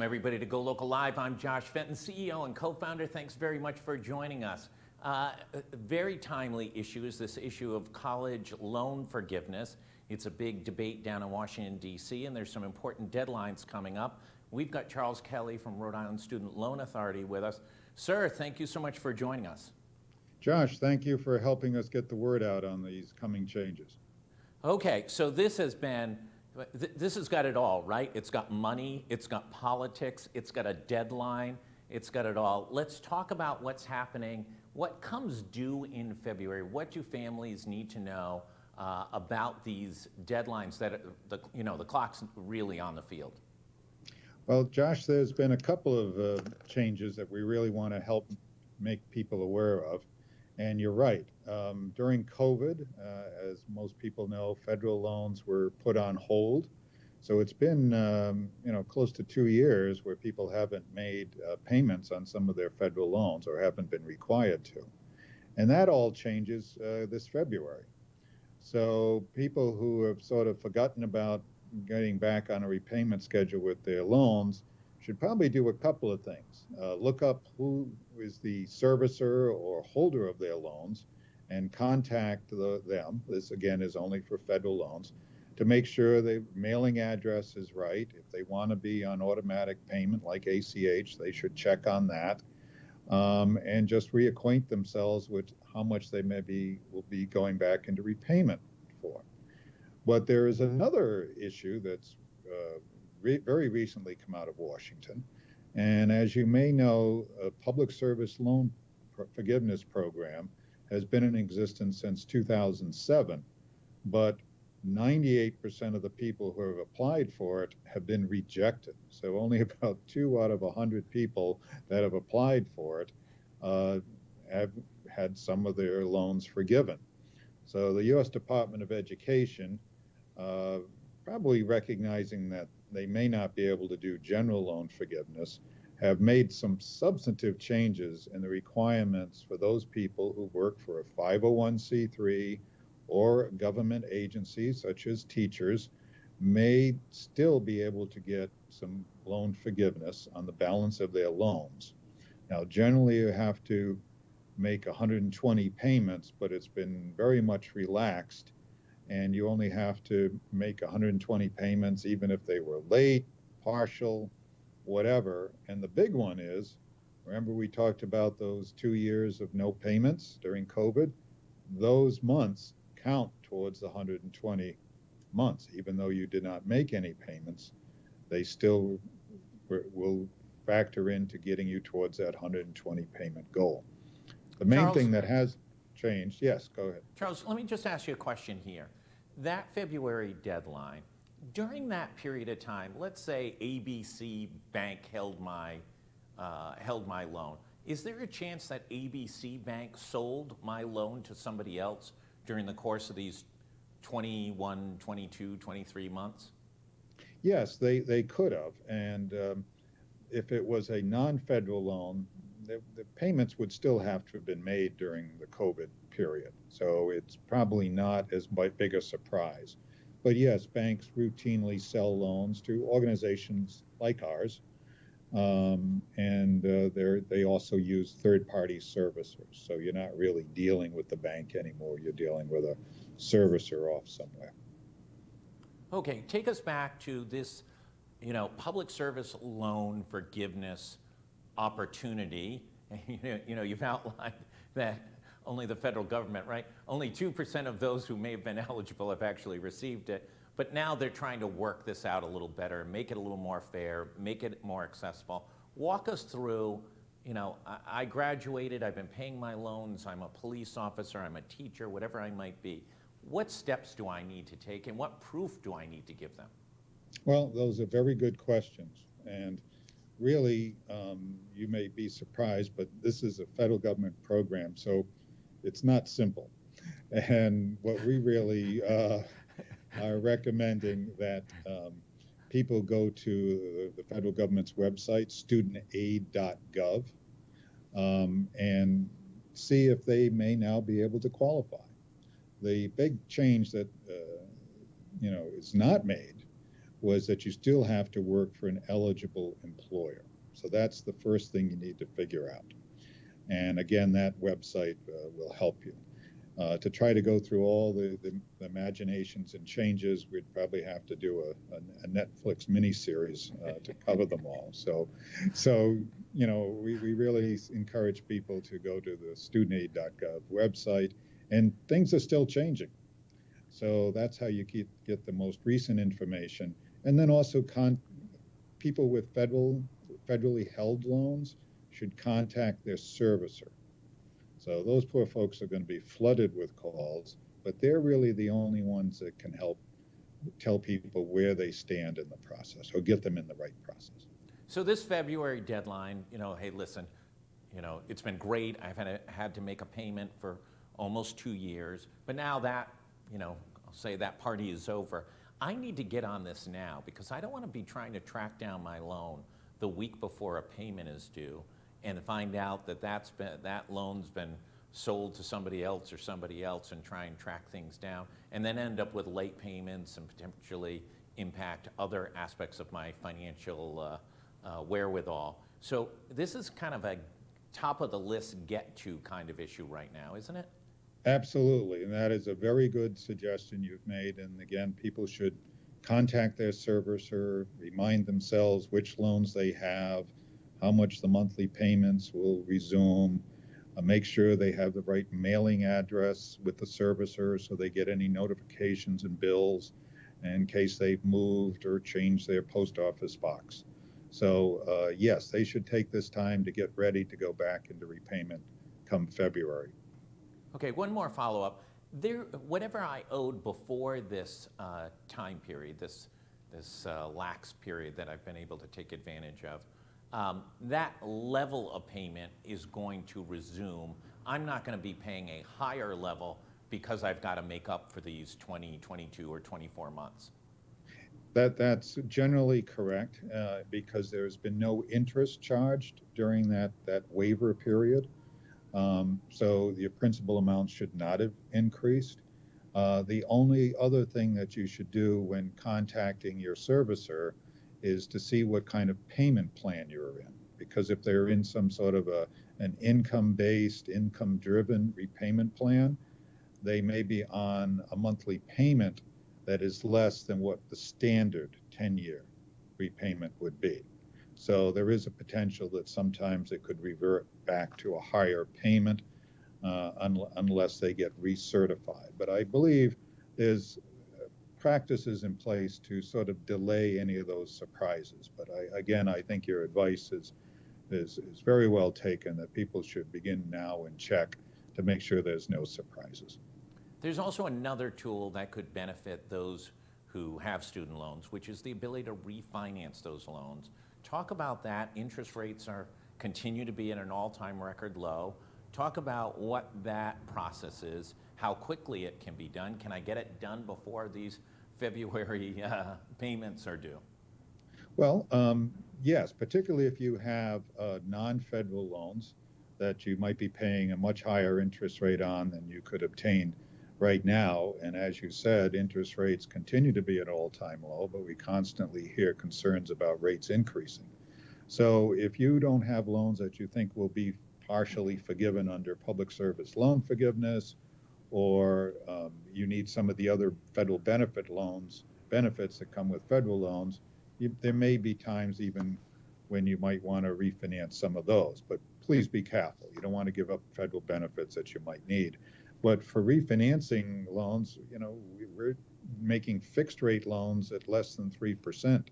Everybody to Go Local Live. I'm Josh Fenton, CEO and co-founder. Thanks very much for joining us. A very timely issue is this issue of college loan forgiveness. It's a big debate down in Washington, D.C., and there's some important deadlines coming up. We've got Charles Kelley from Rhode Island Student Loan Authority with us. Sir, thank you so much for joining us. Josh, thank you for helping us get the word out on these coming changes. Okay, so this has got it all, right? It's got money, it's got politics, it's got a deadline, it's got it all. Let's talk about what's happening. What comes due in February? What do families need to know about these deadlines that the clock's really on the field? Well, Josh, there's been a couple of changes that we really want to help make people aware of. And you're right. During COVID, as most people know, federal loans were put on hold. So it's been, close to 2 years where people haven't made payments on some of their federal loans or haven't been required to. And that all changes this February. So people who have sort of forgotten about getting back on a repayment schedule with their loans should probably do a couple of things. Look up who is the servicer or holder of their loans and contact them. This, again, is only for federal loans, to make sure the mailing address is right. If they want to be on automatic payment like ACH, they should check on that, and just reacquaint themselves with how much they will be going back into repayment for. But there is another issue that's very recently come out of Washington. And as you may know, a public service loan forgiveness program has been in existence since 2007, but 98% of the people who have applied for it have been rejected. So only about 2 out of 100 people that have applied for it have had some of their loans forgiven. So the U.S. Department of Education, probably recognizing that they may not be able to do general loan forgiveness, have made some substantive changes in the requirements for those people who work for a 501c3 or government agencies, such as teachers, may still be able to get some loan forgiveness on the balance of their loans. Now, generally, you have to make 120 payments, but it's been very much relaxed, and you only have to make 120 payments even if they were late, partial, whatever. And the big one is, remember we talked about those 2 years of no payments during COVID? Those months count towards the 120 months. Even though you did not make any payments, they still will factor into getting you towards that 120 payment goal. The main thing that has changed, yes, go ahead. Charles, let me just ask you a question here. That February deadline, during that period of time, let's say ABC Bank held my loan. Is there a chance that ABC Bank sold my loan to somebody else during the course of these 21, 22, 23 months? Yes, they could have. And if it was a non-federal loan, the payments would still have to have been made during the COVID period. So it's probably not as big a surprise. But yes, banks routinely sell loans to organizations like ours. And they also use third-party servicers. So you're not really dealing with the bank anymore. You're dealing with a servicer off somewhere. Okay, take us back to this, public service loan forgiveness opportunity. You've outlined that only the federal government, right? Only 2% of those who may have been eligible have actually received it. But now they're trying to work this out a little better, make it a little more fair, make it more accessible. Walk us through, I graduated, I've been paying my loans, I'm a police officer, I'm a teacher, whatever I might be. What steps do I need to take and what proof do I need to give them? Well, those are very good questions. And really, you may be surprised, but this is a federal government program, so it's not simple. And what we really are recommending that people go to the federal government's website, studentaid.gov, and see if they may now be able to qualify. The big change that is not made was that you still have to work for an eligible employer. So that's the first thing you need to figure out. And again, that website will help you. To try to go through all the imaginations and changes, we'd probably have to do a Netflix miniseries to cover them all. So we really encourage people to go to the studentaid.gov website, and things are still changing. So that's how you get the most recent information. And then also people with federally held loans should contact their servicer. So those poor folks are going to be flooded with calls, but they're really the only ones that can help tell people where they stand in the process or get them in the right process. So this February deadline, hey, listen, it's been great. I've had to make a payment for almost 2 years, but now that, I'll say that party is over. I need to get on this now because I don't want to be trying to track down my loan the week before a payment is due and find out that that loan's been sold to somebody else and try and track things down and then end up with late payments and potentially impact other aspects of my financial wherewithal. So this is kind of a top of the list get to kind of issue right now, isn't it? Absolutely, and that is a very good suggestion you've made. And again, people should contact their servicer, remind themselves which loans they have, how much the monthly payments will resume, make sure they have the right mailing address with the servicer so they get any notifications and bills in case they've moved or changed their post office box. So yes, they should take this time to get ready to go back into repayment come February. Okay, one more follow-up. Whatever I owed before this time period, this lax period that I've been able to take advantage of, that level of payment is going to resume. I'm not going to be paying a higher level because I've got to make up for these 20, 22, or 24 months. That's generally correct because there's been no interest charged during that waiver period. So your principal amount should not have increased. The only other thing that you should do when contacting your servicer is to see what kind of payment plan you're in. Because if they're in some sort of an income-based, income-driven repayment plan, they may be on a monthly payment that is less than what the standard 10-year repayment would be. So there is a potential that sometimes it could revert back to a higher payment unless they get recertified. But I believe there's practices in place to sort of delay any of those surprises. But I think your advice is very well taken, that people should begin now and check to make sure there's no surprises. There's also another tool that could benefit those who have student loans, which is the ability to refinance those loans. Talk about that. Interest rates continue to be at an all-time record low. Talk about what that process is, how quickly it can be done. Can I get it done before these February payments are due? Well, yes, particularly if you have non-federal loans that you might be paying a much higher interest rate on than you could obtain right now. And as you said, interest rates continue to be at all-time low, but we constantly hear concerns about rates increasing. So if you don't have loans that you think will be partially forgiven under public service loan forgiveness, or you need some of the other federal benefits that come with federal loans, there may be times even when you might want to refinance some of those. But please be careful. You don't want to give up federal benefits that you might need. But for refinancing loans, we're making fixed rate loans at less than 3%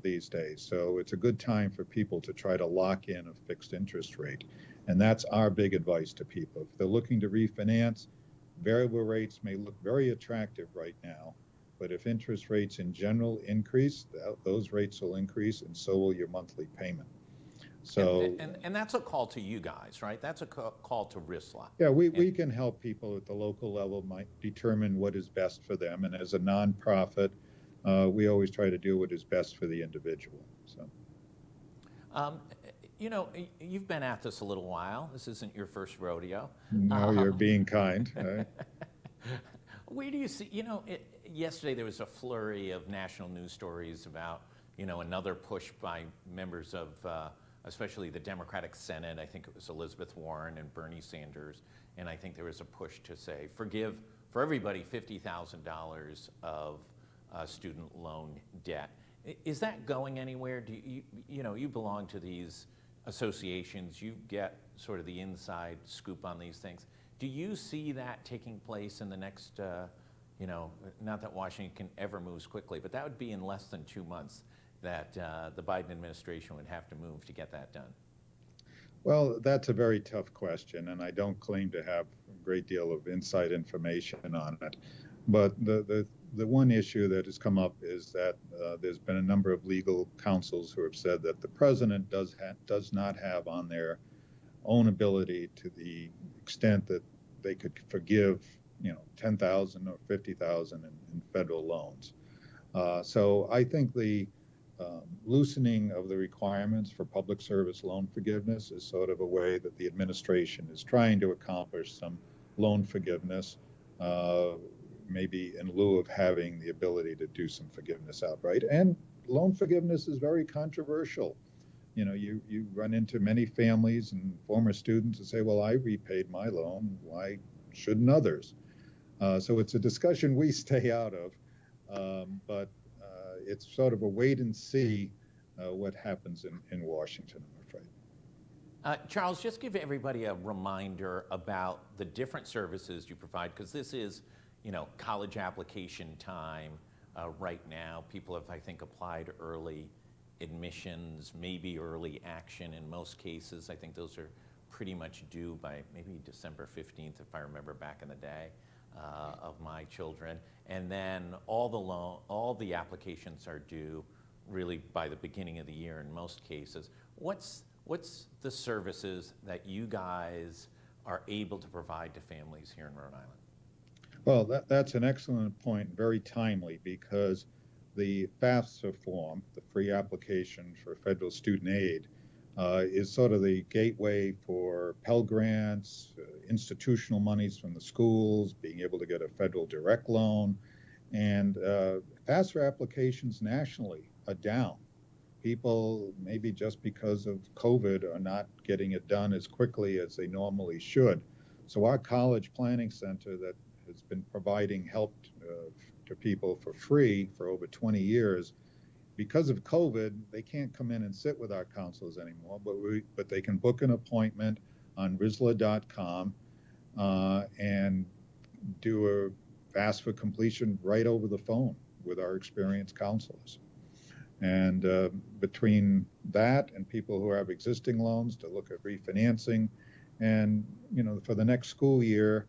these days. So it's a good time for people to try to lock in a fixed interest rate. And that's our big advice to people. If they're looking to refinance, variable rates may look very attractive right now. But if interest rates in general increase, those rates will increase, and so will your monthly payment. So, and that's a call to you guys, right? That's a call to RISLA. Yeah, we can help people at the local level might determine what is best for them. And as a nonprofit, we always try to do what is best for the individual. So, you've been at this a little while. This isn't your first rodeo. No, you're being kind. Right? Where do you see, yesterday there was a flurry of national news stories about, another push by members of, especially the Democratic Senate. I think it was Elizabeth Warren and Bernie Sanders, and I think there was a push to say, forgive for everybody $50,000 of student loan debt. Is that going anywhere? Do you belong to these associations, you get sort of the inside scoop on these things. Do you see that taking place in the next, not that Washington ever moves quickly, but that would be in less than 2 months that the Biden administration would have to move to get that done? Well, that's a very tough question, and I don't claim to have a great deal of inside information on it. But the one issue that has come up is that there's been a number of legal counsels who have said that the president does not have on their own ability, to the extent that they could forgive, 10,000 or 50,000 in federal loans. So I think the loosening of the requirements for public service loan forgiveness is sort of a way that the administration is trying to accomplish some loan forgiveness, maybe in lieu of having the ability to do some forgiveness outright. And loan forgiveness is very controversial. You run into many families and former students who say, well, I repaid my loan, why shouldn't others? So it's a discussion we stay out of, but it's sort of a wait and see what happens in Washington, I'm afraid. Charles, just give everybody a reminder about the different services you provide, because this is, college application time right now. People have, I think, applied early admissions, maybe early action in most cases. I think those are pretty much due by maybe December 15th, if I remember back in the day, of my children. And then all the applications are due really by the beginning of the year in most cases. What's the services that you guys are able to provide to families here in Rhode Island? Well, that's an excellent point, very timely, because the FAFSA form, the free application for federal student aid, is sort of the gateway for Pell Grants, institutional monies from the schools, being able to get a federal direct loan. And FAFSA applications nationally are down. People, maybe just because of COVID, are not getting it done as quickly as they normally should. So our College Planning Center, that has been providing help to people for free for over 20 years, because of COVID, they can't come in and sit with our counselors anymore, but they can book an appointment on RISLA.com and do a ask for completion right over the phone with our experienced counselors. And between that and people who have existing loans to look at refinancing, and for the next school year,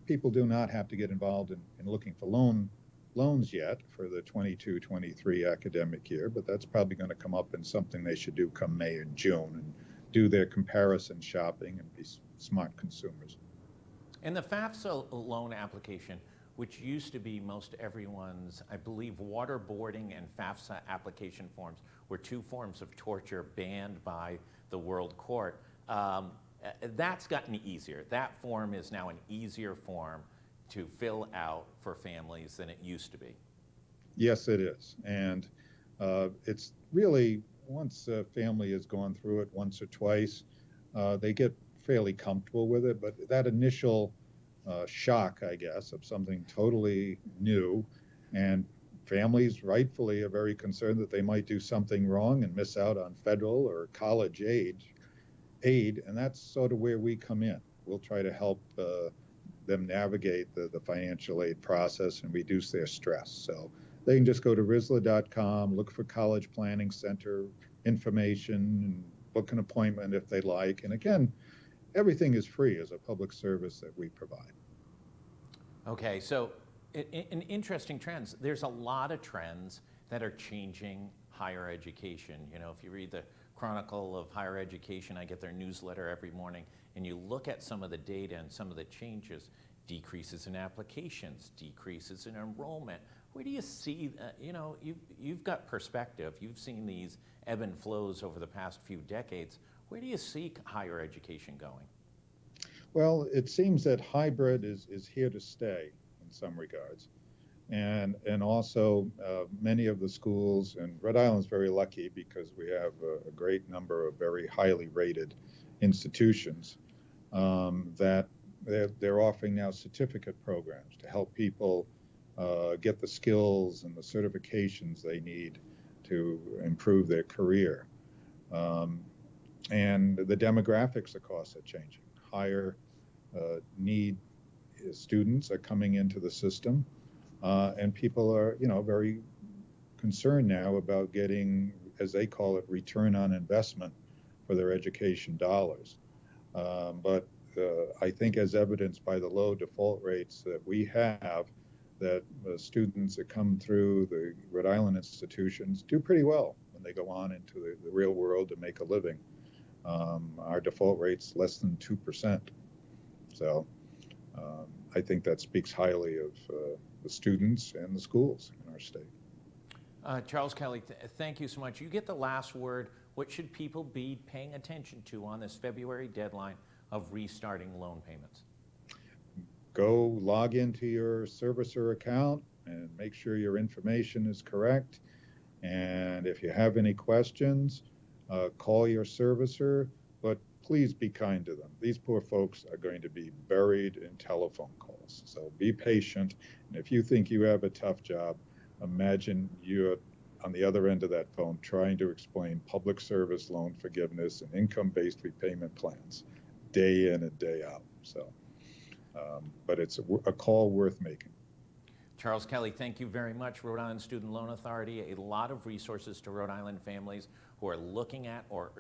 people do not have to get involved in looking for loans yet for the 22-23 academic year, but that's probably going to come up in something they should do come May and June, and do their comparison shopping and be smart consumers. And the FAFSA loan application, which used to be most everyone's, I believe, waterboarding and FAFSA application forms were two forms of torture banned by the World Court. That's gotten easier. That form is now an easier form to fill out for families than it used to be. Yes, it is. And it's really, once a family has gone through it once or twice, they get fairly comfortable with it. But that initial shock, I guess, of something totally new, and families rightfully are very concerned that they might do something wrong and miss out on federal or college aid, and that's sort of where we come in. We'll try to help them navigate the financial aid process and reduce their stress. So they can just go to RISLA.com, look for College Planning Center information, and book an appointment if they like. And again, everything is free as a public service that we provide. Okay, so in interesting trends, there's a lot of trends that are changing higher education. If you read the Chronicle of Higher Education, I get their newsletter every morning, and you look at some of the data and some of the changes, decreases in applications, decreases in enrollment. Where do you see, you've got perspective, you've seen these ebb and flows over the past few decades. Where do you see higher education going? Well, it seems that hybrid is here to stay in some regards. And also many of the schools, and Rhode Island's very lucky because we have a great number of very highly rated institutions that they're offering now certificate programs to help people get the skills and the certifications they need to improve their career. Um, and the demographics, of course, are changing. Higher need students are coming into the system, and people are, very concerned now about getting, as they call it, return on investment for their education dollars. But I think, as evidenced by the low default rates that we have, that students that come through the Rhode Island institutions do pretty well when they go on into the real world to make a living. Our default rate's less than 2%. So I think that speaks highly of the students and the schools in our state. Charles Kelley, thank you so much. You get the last word. What should people be paying attention to on this February deadline of restarting loan payments? Go log into your servicer account and make sure your information is correct. And if you have any questions, call your servicer, but please be kind to them. These poor folks are going to be buried in telephone calls. So be patient. And if you think you have a tough job, imagine you're on the other end of that phone trying to explain public service loan forgiveness and income-based repayment plans day in and day out. So, but it's a call worth making. Charles Kelley, thank you very much. Rhode Island Student Loan Authority, a lot of resources to Rhode Island families who are looking at or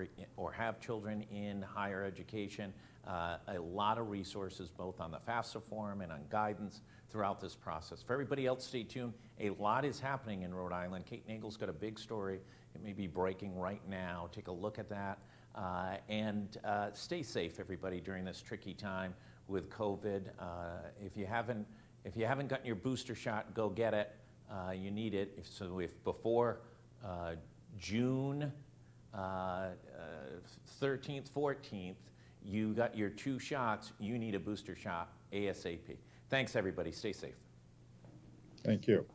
have children in higher education. A lot of resources both on the FAFSA form and on guidance throughout this process. For everybody else, stay tuned. A lot is happening in Rhode Island. Kate Nagel's got a big story. It may be breaking right now. Take a look at that. And stay safe, everybody, during this tricky time with COVID. If you haven't gotten your booster shot, go get it. You need it. If before June 13th, 14th, you got your 2 shots, you need a booster shot ASAP. Thanks, everybody. Stay safe. Thank you.